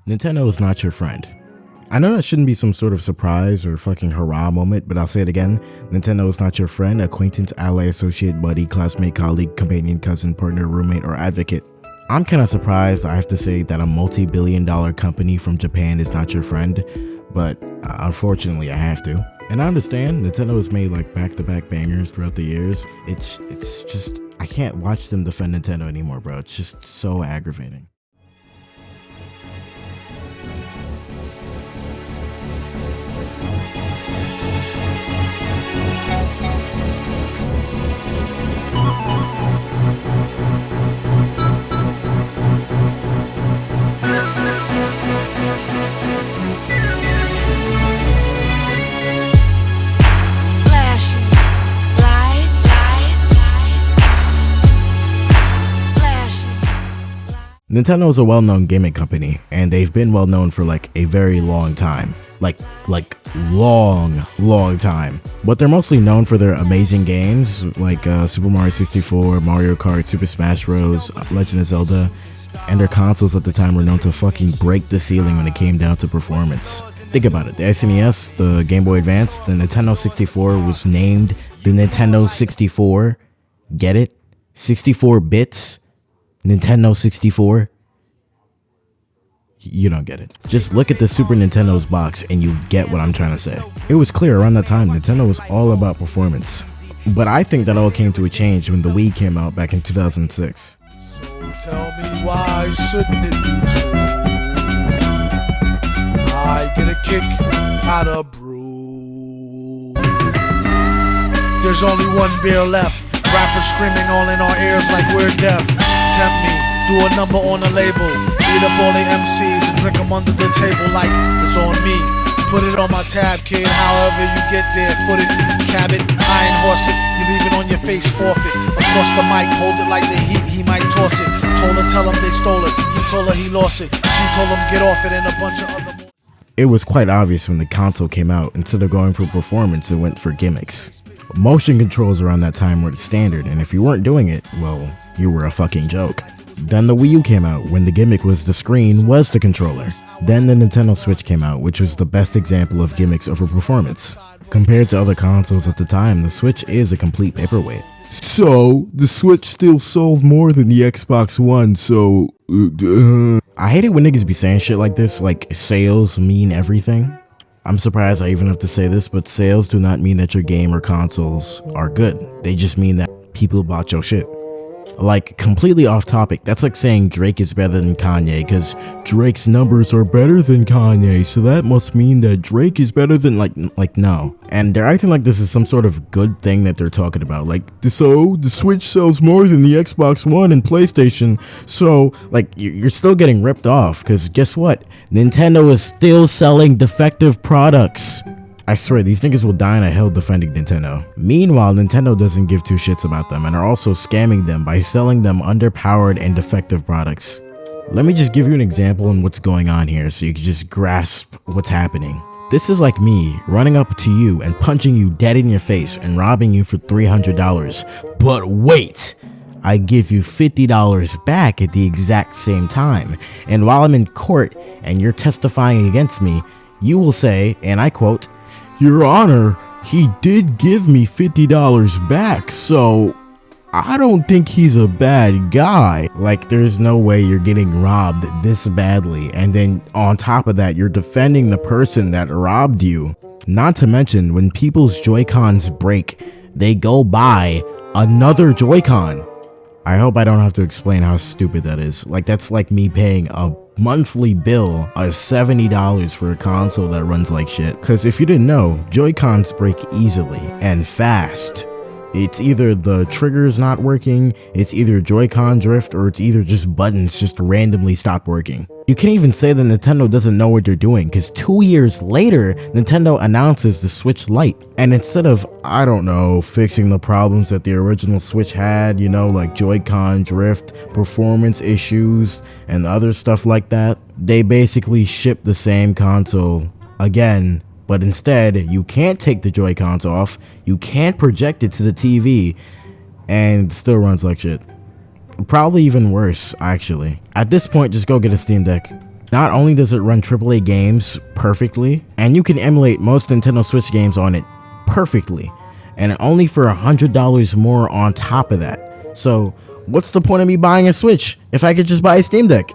Nintendo is not your friend. I know that shouldn't be some sort of surprise or fucking hurrah moment, but I'll say it again. Nintendo is not your friend, acquaintance, ally, associate, buddy, classmate, colleague, companion, cousin, partner, roommate, or advocate. I'm kinda surprised I have to say that a multi-billion-dollar company from Japan is not your friend, but unfortunately I have to. And I understand, Nintendo has made like back-to-back bangers throughout the years. It's just, I can't watch them defend Nintendo anymore, bro. It's just so aggravating. Nintendo is a well-known gimmick company, and they've been well-known for like a very long time. Like long time. But they're mostly known for their amazing games like Super Mario 64, Mario Kart, Super Smash Bros, Legend of Zelda, and their consoles at the time were known to fucking break the ceiling when it came down to performance. Think about it, the SNES, the Game Boy Advance, the Nintendo 64 was named the Nintendo 64. Get it? 64 bits? Nintendo 64? You don't get it. Just look at the Super Nintendo's box and you get what I'm trying to say. It was clear around that time Nintendo was all about performance. But I think that all came to a change when the Wii came out back in 2006. So tell me why shouldn't it be true? I get a kick out of brew. There's only one beer left. Rappers screaming all in our ears like we're deaf. Tempt me, do a number on a label. Beat up all the MCs and drink them under the table like it's on me. Put it on my tab, kid, however you get there. Foot it, cab it, iron horse it. You leave it on your face, forfeit. Across the mic, hold it like the heat, he might toss it. Told her, tell him they stole it. He told her he lost it. She told him get off it and a bunch of other more. It was quite obvious when the console came out, instead of going for performance, it went for gimmicks. Motion controls around that time were the standard, and if you weren't doing it, well, you were a fucking joke. Then the Wii U came out, when the gimmick was the screen was the controller. Then the Nintendo Switch came out, which was the best example of gimmicks over performance. Compared to other consoles at the time, the Switch is a complete paperweight. So, the Switch still sold more than the Xbox One, so... I hate it when niggas be saying shit like this, like sales mean everything. I'm surprised I even have to say this, but sales do not mean that your game or consoles are good. They just mean that people bought your shit. Like, completely off topic, that's like saying Drake is better than Kanye, cause Drake's numbers are better than Kanye, so that must mean that Drake is better than, like no. And they're acting like this is some sort of good thing that they're talking about, like, so the Switch sells more than the Xbox One and PlayStation, so, like, you're still getting ripped off, cause guess what? Nintendo is still selling defective products. I swear, these niggas will die in a hell defending Nintendo. Meanwhile, Nintendo doesn't give two shits about them and are also scamming them by selling them underpowered and defective products. Let me just give you an example on what's going on here so you can just grasp what's happening. This is like me running up to you and punching you dead in your face and robbing you for $300. But wait! I give you $50 back at the exact same time. And while I'm in court and you're testifying against me, you will say, and I quote, "Your Honor, he did give me $50 back, so I don't think he's a bad guy." Like, there's no way you're getting robbed this badly, and then on top of that, you're defending the person that robbed you. Not to mention, when people's Joy-Cons break, they go buy another Joy-Con. I hope I don't have to explain how stupid that is. Like, that's like me paying a monthly bill of $70 for a console that runs like shit. Cause if you didn't know, Joy-Cons break easily and fast. It's either the trigger's not working, it's either Joy-Con drift, or it's either just buttons just randomly stop working. You can't even say that Nintendo doesn't know what they're doing, cause 2 years later, Nintendo announces the Switch Lite. And instead of, I don't know, fixing the problems that the original Switch had, you know, like Joy-Con drift, performance issues, and other stuff like that, they basically ship the same console again. But instead, you can't take the Joy-Cons off, you can't project it to the TV, and it still runs like shit. Probably even worse, actually. At this point, just go get a Steam Deck. Not only does it run AAA games perfectly, and you can emulate most Nintendo Switch games on it perfectly, and only for $100 more on top of that. So what's the point of me buying a Switch if I could just buy a Steam Deck?